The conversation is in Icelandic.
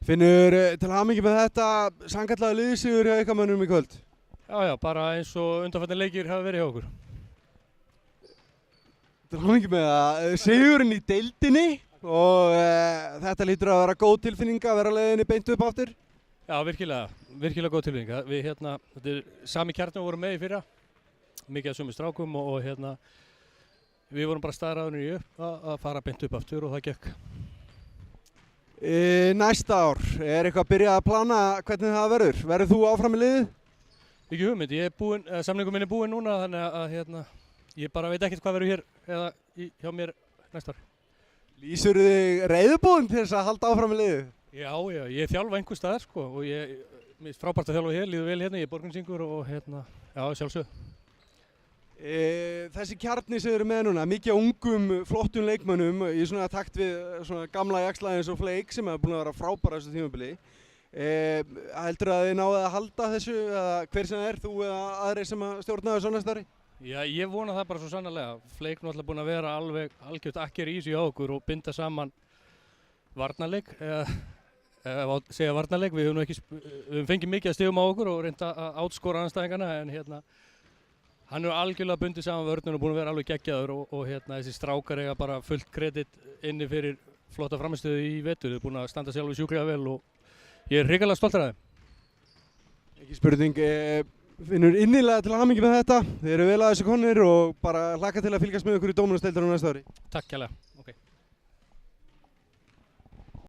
Finnur, til hamingju með þetta sannkallaða liðsigur hjá ykkar mönnum í kvöld. Já, bara eins og undanfallin leikir hafa verið hjá okkur. Til hamingju með það, sigurinn í deildinni og þetta lítur að vera góð tilfinning að vera leiðinni beint upp aftur. Já, virkilega góð tilfinning. Þetta er sami kjarni og vorum með í fyrra, mikið af sömu strákum og við vorum bara staðráðnir í upp að fara beint upp aftur og það gekk. Næsta ár, er eitthvað að byrja að plana hvernig það verður? Verður þú áfram í liðið? Ekki hugmynd, samningum minn er búinn núna þannig að ég bara veit ekkert hvað verður hér eða hjá mér næsta ár. Lýsur þig reiðubúinn til þess að halda áfram í liðið? Já, ég þjálfa einhver staðar sko og mér finnst frábært að þjálfa hér, líður vel hérna, ég er borgunsingur og já, sjálfsögðu. Þessi kjarni sem þið eru með núna, mikið ungum, flottum leikmönnum í svona takt við svona gamla jaxla eins og Flake sem hefur búin að vera frábæra þessu tímabili. Heldur að þið náðu að halda þessu eða hver sem er, þú eða aðrir sem að stjórna þessu næsta ári? Já, ég vona það bara svo sannarlega. Flake náttúrulega búin að vera alveg algjört akkeri í þessu hjá okkur og binda saman varnarleik, eða segja varnarleik, við höfum fengið mikið að stigum á okkur og reynda að átskora andstæðingarna en hann er algjörlega bundið saman vörnum og búin að vera alveg geggjaður og þessi strákar eiga bara fullt kredit inni fyrir flotta framistöðu í vetur. Þau er búin að standa sjálfur sjúklega vel og ég er hrikalega stoltur af þeim. Ekki spurning, Finnur innilega til hamingju með þetta. Þið eru vel að þessu konir og bara hlakka til að fylgjast með ykkur í Dóminusdeildinni næsta ári. Takk kærlega.